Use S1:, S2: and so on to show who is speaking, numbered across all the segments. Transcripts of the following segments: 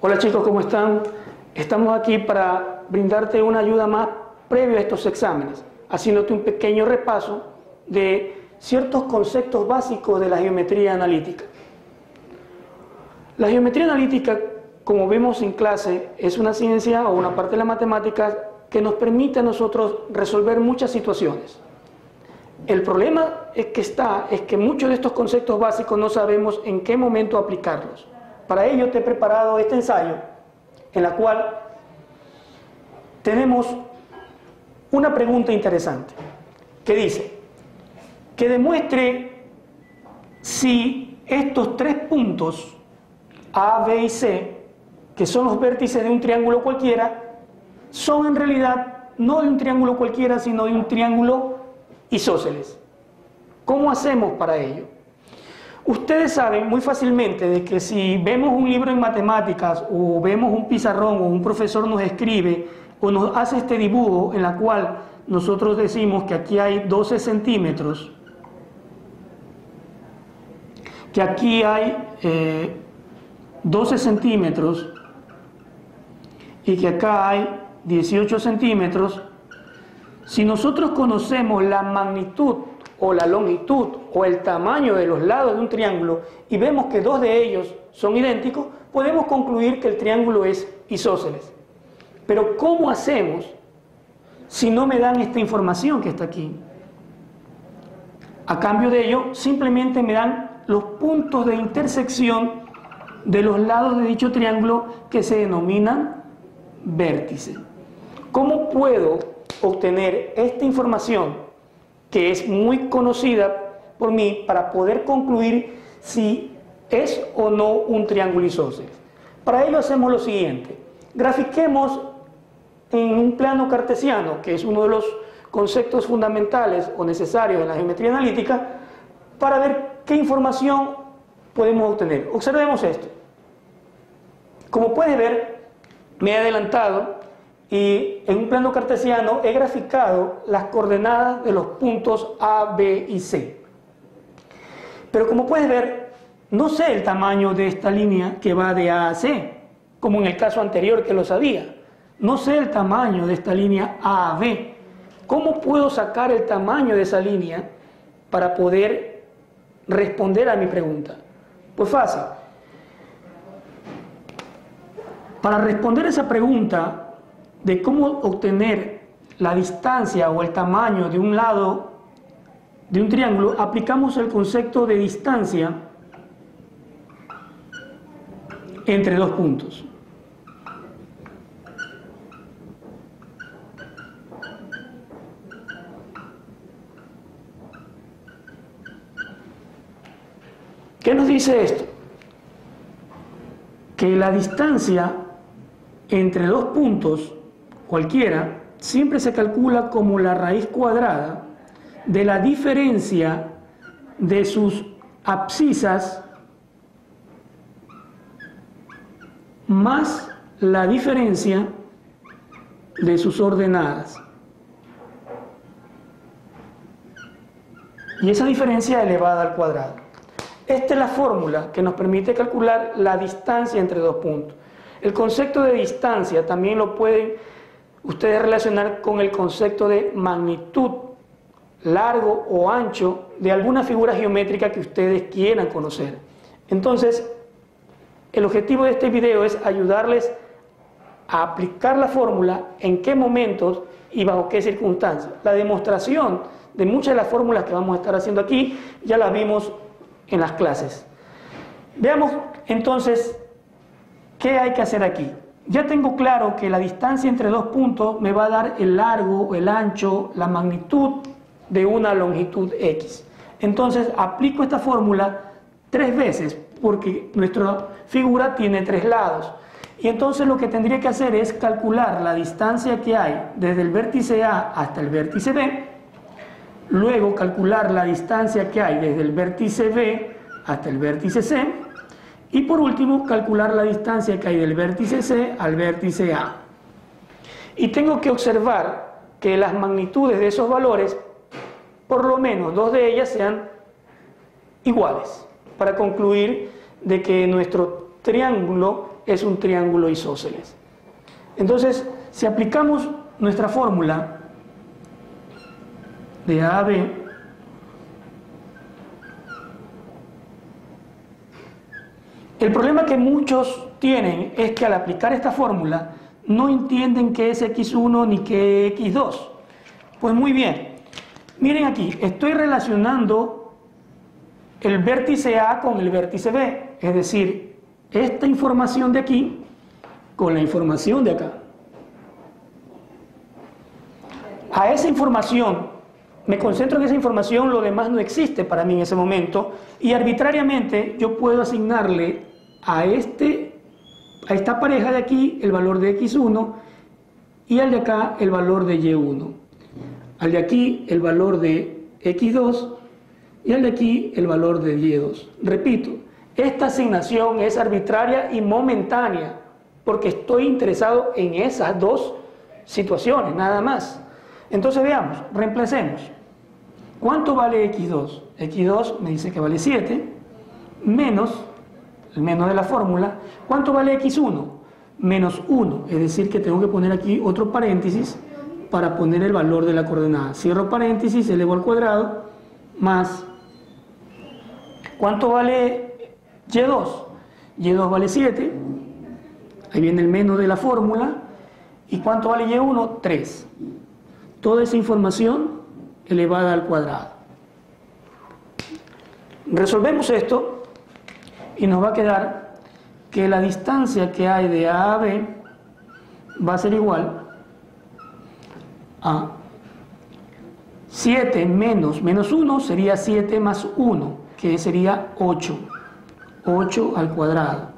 S1: Hola chicos, ¿cómo están? Estamos aquí para brindarte una ayuda más previo a estos exámenes, haciéndote un pequeño repaso de ciertos conceptos básicos de la geometría analítica. La geometría analítica, como vemos en clase, es una ciencia o una parte de la matemática que nos permite a nosotros resolver muchas situaciones. El problema es que muchos de estos conceptos básicos no sabemos en qué momento aplicarlos. Para ello te he preparado este ensayo, en la cual tenemos una pregunta interesante, que dice, que demuestre si estos tres puntos, A, B y C, que son los vértices de un triángulo cualquiera, son en realidad no de un triángulo cualquiera, sino de un triángulo isósceles. ¿Cómo hacemos para ello? Ustedes saben muy fácilmente de que si vemos un libro en matemáticas o vemos un pizarrón o un profesor nos escribe o nos hace este dibujo en la cual nosotros decimos que aquí hay 12 centímetros, que aquí hay 12 centímetros y que acá hay 18 centímetros, si nosotros conocemos la magnitud o la longitud o el tamaño de los lados de un triángulo y vemos que dos de ellos son idénticos, podemos concluir que el triángulo es isósceles. Pero ¿cómo hacemos si no me dan esta información que está aquí? A cambio de ello, simplemente me dan los puntos de intersección de los lados de dicho triángulo que se denominan vértices. ¿Cómo puedo obtener esta información que es muy conocida por mí para poder concluir si es o no un triángulo isósceles? Para ello hacemos lo siguiente: grafiquemos en un plano cartesiano, que es uno de los conceptos fundamentales o necesarios en la geometría analítica, para ver qué información podemos obtener. Observemos esto. Como puedes ver, me he adelantado y en un plano cartesiano he graficado las coordenadas de los puntos A, B y C. Pero como puedes ver, no sé el tamaño de esta línea que va de A a C, como en el caso anterior que lo sabía. No sé el tamaño de esta línea A a B. ¿Cómo puedo sacar el tamaño de esa línea para poder responder a mi pregunta? Pues fácil. Para responder esa pregunta de cómo obtener la distancia o el tamaño de un lado de un triángulo, aplicamos el concepto de distancia entre dos puntos. ¿Qué nos dice esto? Que la distancia entre dos puntos cualquiera siempre se calcula como la raíz cuadrada de la diferencia de sus abscisas más la diferencia de sus ordenadas. Y esa diferencia elevada al cuadrado. Esta es la fórmula que nos permite calcular la distancia entre dos puntos. El concepto de distancia también lo pueden ustedes relacionar con el concepto de magnitud, largo o ancho de alguna figura geométrica que ustedes quieran conocer. Entonces, el objetivo de este video es ayudarles a aplicar la fórmula, en qué momentos y bajo qué circunstancias. La demostración de muchas de las fórmulas que vamos a estar haciendo aquí ya las vimos en las clases. Veamos entonces qué hay que hacer aquí. Ya tengo claro que la distancia entre dos puntos me va a dar el largo, el ancho, la magnitud de una longitud X. Entonces aplico esta fórmula 3 veces porque nuestra figura tiene 3 lados. Y entonces lo que tendría que hacer es calcular la distancia que hay desde el vértice A hasta el vértice B, luego calcular la distancia que hay desde el vértice B hasta el vértice C, y por último calcular la distancia que hay del vértice C al vértice A. Y tengo que observar que las magnitudes de esos valores, por lo menos 2 de ellas sean iguales, para concluir de que nuestro triángulo es un triángulo isósceles. Entonces, si aplicamos nuestra fórmula de A a B, el problema que muchos tienen es que al aplicar esta fórmula no entienden qué es X1 ni qué es X2. Pues muy bien, miren aquí, estoy relacionando el vértice A con el vértice B, es decir, esta información de aquí con la información de acá. A esa información, me concentro en esa información, lo demás no existe para mí en ese momento, y arbitrariamente yo puedo asignarle a esta pareja de aquí el valor de X1 y al de acá el valor de Y1, al de aquí el valor de X2 y al de aquí el valor de Y2. Repito, esta asignación es arbitraria y momentánea porque estoy interesado en esas dos situaciones, nada más. Entonces veamos, reemplacemos. ¿Cuánto vale X2? X2 me dice que vale 7, menos, el menos de la fórmula. ¿Cuánto vale X1? Menos 1, es decir que tengo que poner aquí otro paréntesis para poner el valor de la coordenada. Cierro paréntesis, elevo al cuadrado, más. ¿Cuánto vale Y2? Y2 vale 7, ahí viene el menos de la fórmula. ¿Y cuánto vale Y1? 3. Toda esa información elevada al cuadrado. Resolvemos esto y nos va a quedar que la distancia que hay de A a B va a ser igual a 7 menos 1 sería 7 más 1, que sería 8. 8 al cuadrado,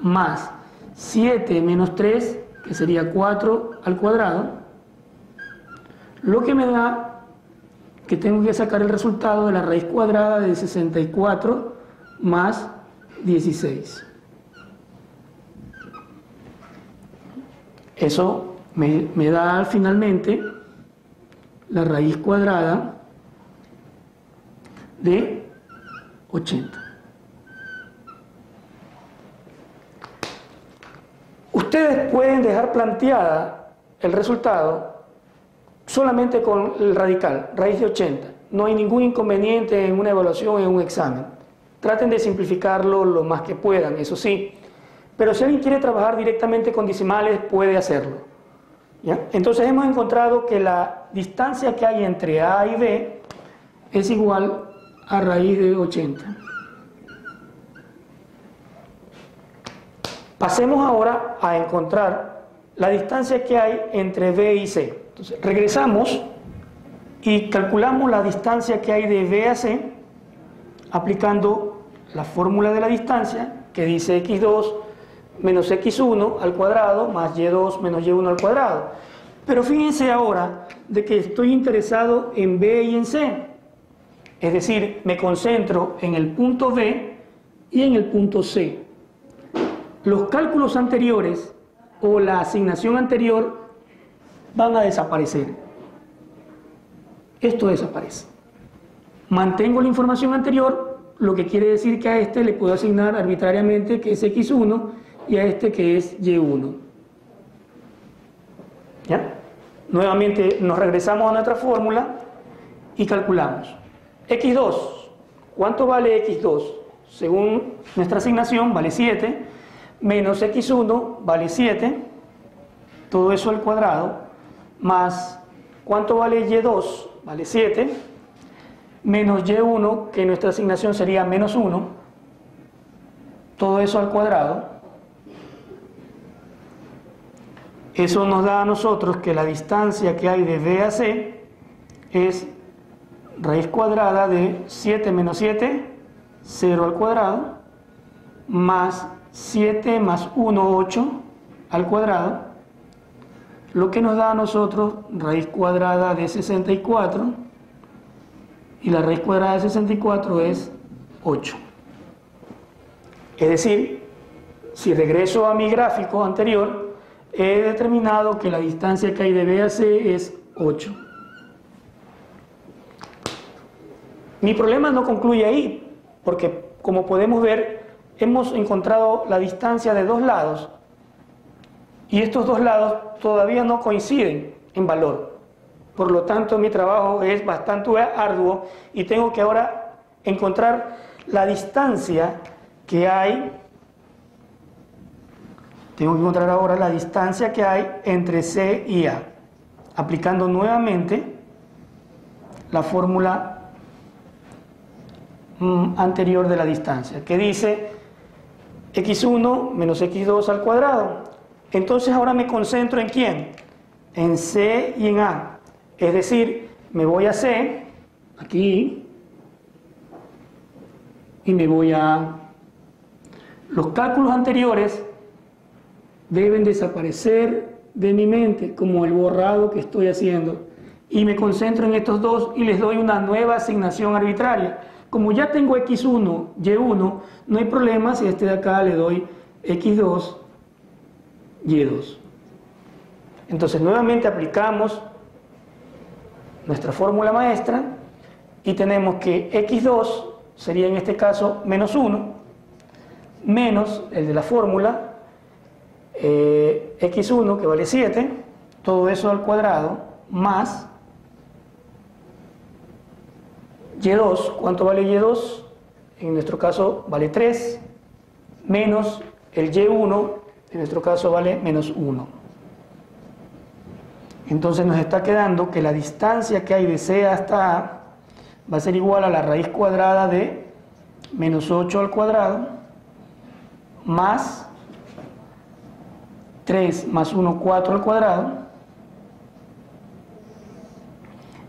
S1: más 7 menos 3, que sería 4 al cuadrado, lo que me da que tengo que sacar el resultado de la raíz cuadrada de 64 más 16. Eso me da finalmente la raíz cuadrada de 80. Ustedes pueden dejar planteada el resultado solamente con el radical, raíz de 80. No hay ningún inconveniente en una evaluación, en un examen. Traten de simplificarlo lo más que puedan, eso sí. Pero si alguien quiere trabajar directamente con decimales, puede hacerlo. ¿Ya? Entonces hemos encontrado que la distancia que hay entre A y B es igual a raíz de 80. Pasemos ahora a encontrar la distancia que hay entre B y C. Entonces, regresamos y calculamos la distancia que hay de B a C aplicando la fórmula de la distancia que dice X2 menos X1 al cuadrado más Y2 menos Y1 al cuadrado. Pero fíjense ahora de que estoy interesado en B y en C. Es decir, me concentro en el punto B y en el punto C. Los cálculos anteriores o la asignación anterior van a desaparecer. Esto desaparece. Mantengo la información anterior, lo que quiere decir que a este le puedo asignar arbitrariamente que es X1 y a este que es Y1. ¿Ya? Nuevamente nos regresamos a nuestra fórmula y calculamos. X2, ¿cuánto vale X2? Según nuestra asignación vale 7, menos X1 vale 7, todo eso al cuadrado, más ¿cuánto vale Y2? Vale 7, menos Y1, que nuestra asignación sería menos 1, todo eso al cuadrado. Eso nos da a nosotros que la distancia que hay de B a C es raíz cuadrada de 7 menos 7, 0 al cuadrado, más 7 más 1, 8 al cuadrado, lo que nos da a nosotros raíz cuadrada de 64, y la raíz cuadrada de 64 es 8. Es decir, si regreso a mi gráfico anterior, he determinado que la distancia que hay de B a C es 8. Mi problema no concluye ahí, porque como podemos ver, hemos encontrado la distancia de dos lados y estos dos lados todavía no coinciden en valor. Por lo tanto, mi trabajo es bastante arduo y tengo que ahora encontrar la distancia que hay. Tengo que encontrar ahora la distancia que hay entre C y A, aplicando nuevamente la fórmula anterior de la distancia, que dice x1 menos x2 al cuadrado. Entonces ahora me concentro en ¿quién? En C y en A. Es decir, me voy a C, aquí, y me voy a A. Los cálculos anteriores deben desaparecer de mi mente, como el borrado que estoy haciendo, y me concentro en estos dos y les doy una nueva asignación arbitraria. Como ya tengo x1, y1, no hay problema si a este de acá le doy x2, y2. Entonces nuevamente aplicamos nuestra fórmula maestra y tenemos que x2 sería en este caso menos 1, menos el de la fórmula, x1 que vale 7, todo eso al cuadrado, más y2, ¿cuánto vale y2? En nuestro caso vale 3, menos el y1, en nuestro caso vale menos 1. Entonces nos está quedando que la distancia que hay de C hasta A va a ser igual a la raíz cuadrada de menos 8 al cuadrado, más 3 más 1, 4 al cuadrado.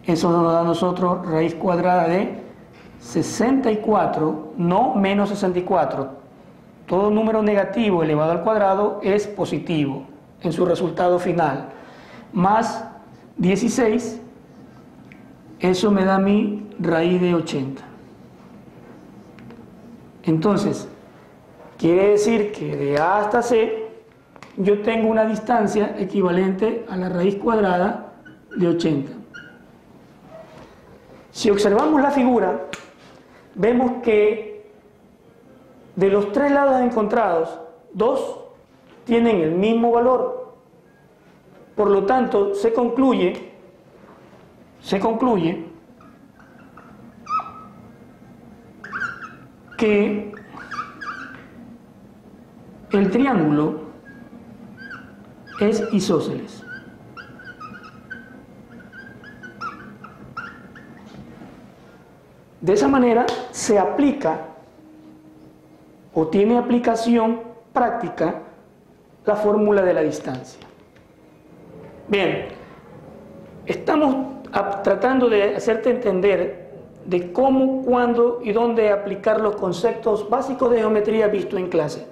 S1: Eso nos da a nosotros raíz cuadrada de 64, no menos 64. Todo número negativo elevado al cuadrado es positivo en su resultado final. Más 16, eso me da mi raíz de 80. Entonces, quiere decir que de A hasta C yo tengo una distancia equivalente a la raíz cuadrada de 80. Si observamos la figura, vemos que de los tres lados encontrados, dos tienen el mismo valor. Por lo tanto, se concluye que el triángulo es isósceles. De esa manera se aplica o tiene aplicación práctica la fórmula de la distancia. Bien, estamos tratando de hacerte entender de cómo, cuándo y dónde aplicar los conceptos básicos de geometría visto en clase.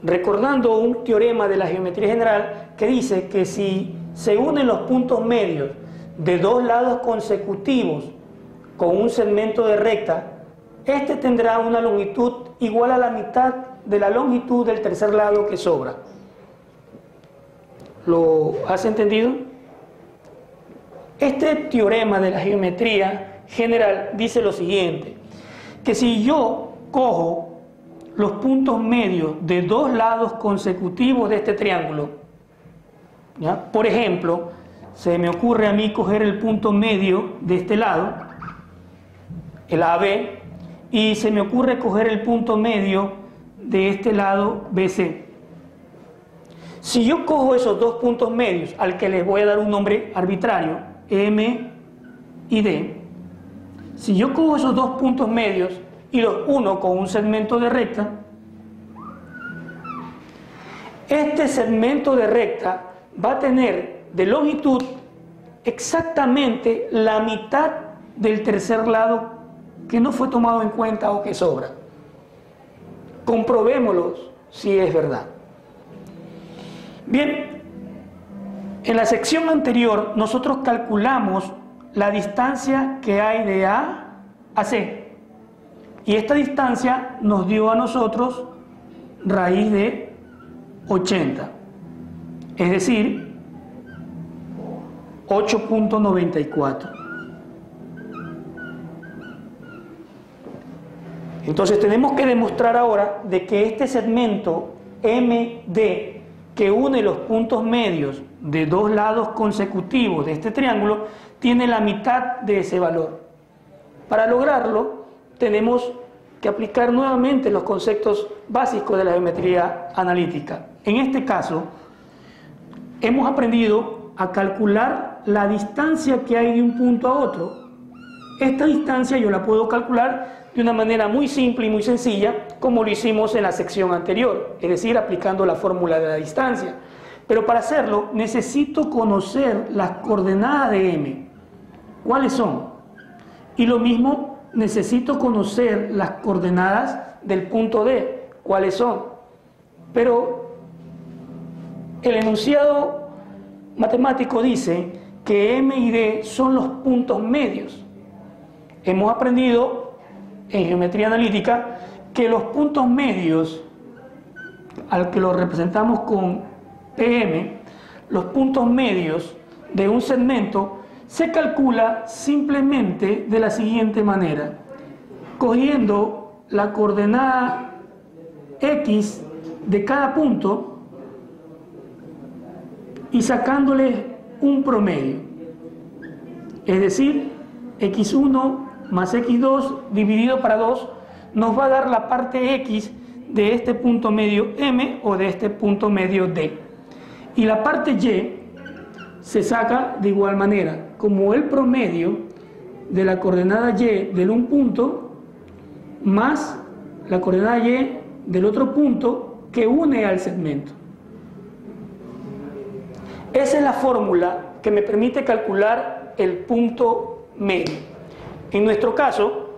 S1: Recordando un teorema de la geometría general que dice que si se unen los puntos medios de dos lados consecutivos con un segmento de recta, este tendrá una longitud igual a la mitad de la longitud del tercer lado que sobra. ¿Lo has entendido? Este teorema de la geometría general dice lo siguiente, que si yo cojo los puntos medios de dos lados consecutivos de este triángulo, ¿ya? Por ejemplo, se me ocurre a mí coger el punto medio de este lado, el AB, y se me ocurre coger el punto medio de este lado BC. Si yo cojo esos dos puntos medios, al que les voy a dar un nombre arbitrario, M y D, si yo cojo esos dos puntos medios y los uno con un segmento de recta, este segmento de recta va a tener de longitud exactamente la mitad del tercer lado que no fue tomado en cuenta o que sobra. Comprobémoslo si es verdad. Bien, en la sección anterior nosotros calculamos la distancia que hay de A a C y esta distancia nos dio a nosotros raíz de 80, es decir, 8.94. Entonces tenemos que demostrar ahora de que este segmento MD que une los puntos medios de dos lados consecutivos de este triángulo tiene la mitad de ese valor. Para lograrlo tenemos que aplicar nuevamente los conceptos básicos de la geometría analítica. En este caso hemos aprendido a calcular la distancia que hay de un punto a otro. Esta distancia yo la puedo calcular de una manera muy simple y muy sencilla, como lo hicimos en la sección anterior, es decir, aplicando la fórmula de la distancia. Pero para hacerlo necesito conocer las coordenadas de M. ¿Cuáles son? Y lo mismo, necesito conocer las coordenadas del punto D. ¿Cuáles son? Pero el enunciado matemático dice que M y D son los puntos medios. Hemos aprendido en geometría analítica que los puntos medios, al que los representamos con PM, los puntos medios de un segmento se calcula simplemente de la siguiente manera: cogiendo la coordenada X de cada punto y sacándole un promedio, es decir, X1 más X2 dividido para 2 nos va a dar la parte X de este punto medio M o de este punto medio D. Y la parte Y se saca de igual manera, como el promedio de la coordenada Y del un punto más la coordenada Y del otro punto que une al segmento. Esa es la fórmula que me permite calcular el punto medio. En nuestro caso,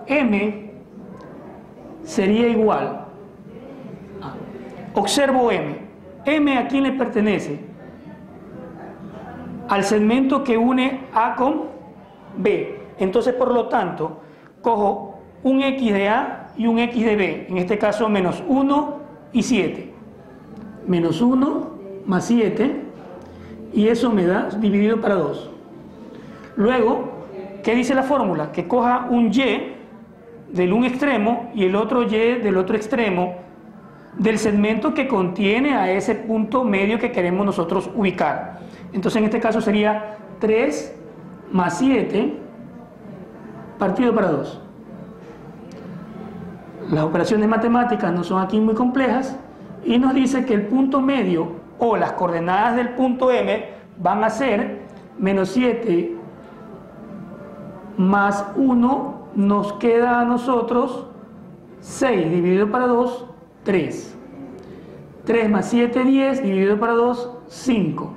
S1: M sería igual a, observo M. M ¿a quién le pertenece? Al segmento que une A con B. Entonces, por lo tanto, cojo un X de A y un X de B. En este caso, menos 1 y 7. Menos 1 más 7. Y eso me da dividido para 2. Luego, ¿qué dice la fórmula? Que coja un Y del un extremo y el otro Y del otro extremo del segmento que contiene a ese punto medio que queremos nosotros ubicar. Entonces en este caso sería 3 más 7 partido para 2. Las operaciones matemáticas no son aquí muy complejas y nos dice que el punto medio o las coordenadas del punto M van a ser menos 7 más 1, nos queda a nosotros 6 dividido para 2, 3. 3 más 7, 10 dividido para 2, 5.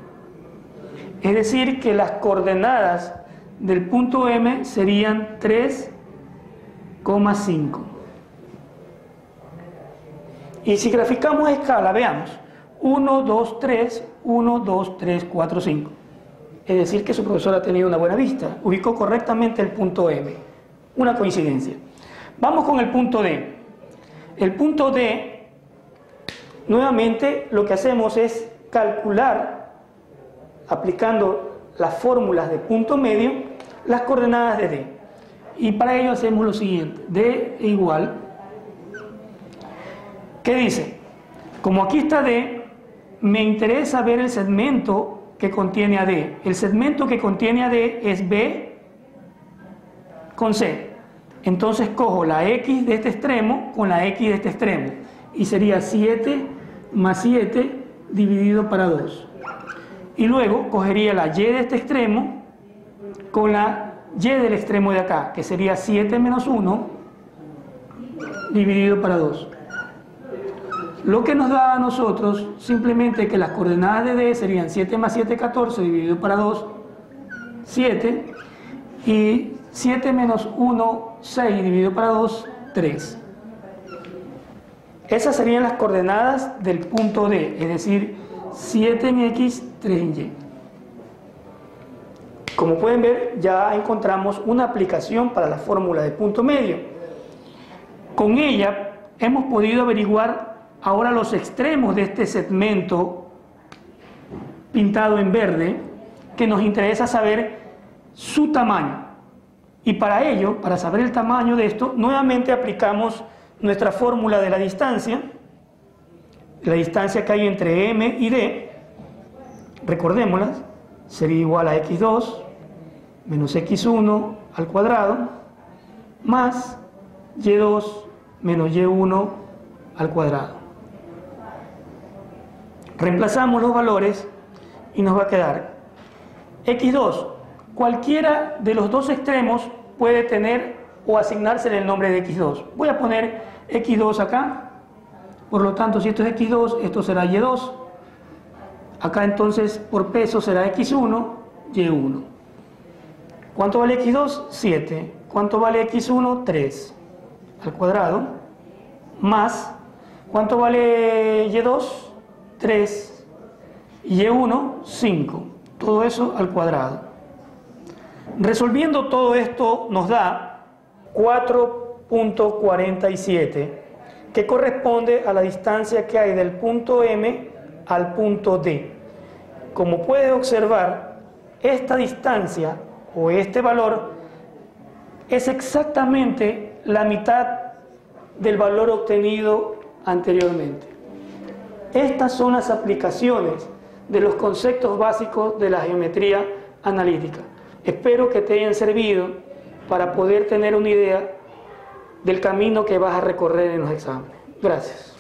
S1: Es decir, que las coordenadas del punto M serían 3,5. Y si graficamos a escala, veamos, 1, 2, 3, 1, 2, 3, 4, 5. Es decir, que su profesor ha tenido una buena vista, ubicó correctamente el punto M. Una coincidencia. Vamos con el punto D. El punto D, nuevamente lo que hacemos es calcular, aplicando las fórmulas de punto medio, las coordenadas de D. Y para ello hacemos lo siguiente: D igual, ¿qué dice? Como aquí está D, me interesa ver el segmento que contiene a D. El segmento que contiene a D es B con C. Entonces cojo la X de este extremo con la X de este extremo y sería 7 más 7 dividido para 2. Y luego cogería la Y de este extremo con la Y del extremo de acá, que sería 7 menos 1 dividido para 2. Lo que nos da a nosotros simplemente que las coordenadas de D serían 7 más 7, 14 dividido para 2, 7, y 7 menos 1, 6 dividido para 2, 3. Esas serían las coordenadas del punto D, es decir, 7 en X, 3 en Y. Como pueden ver, ya encontramos una aplicación para la fórmula de punto medio. Con ella hemos podido averiguar ahora los extremos de este segmento pintado en verde, que nos interesa saber su tamaño. Y para ello, para saber el tamaño de esto, nuevamente aplicamos nuestra fórmula de la distancia que hay entre M y D, recordémoslas, sería igual a x2 menos x1 al cuadrado más y2 menos y1 al cuadrado. Reemplazamos los valores y nos va a quedar x2. Cualquiera de los dos extremos puede tener o asignarse el nombre de x2. Voy a poner x2 acá. Por lo tanto, si esto es x2, esto será y2. Acá entonces por peso será x1, y1. ¿Cuánto vale x2? 7. ¿Cuánto vale x1? 3 al cuadrado. Más, ¿cuánto vale y2? 3. Y y1, 5. Todo eso al cuadrado. Resolviendo todo esto nos da 4.47, que corresponde a la distancia que hay del punto M al punto D. Como puedes observar, esta distancia o este valor es exactamente la mitad del valor obtenido anteriormente. Estas son las aplicaciones de los conceptos básicos de la geometría analítica. Espero que te hayan servido para poder tener una idea del camino que vas a recorrer en los exámenes. Gracias.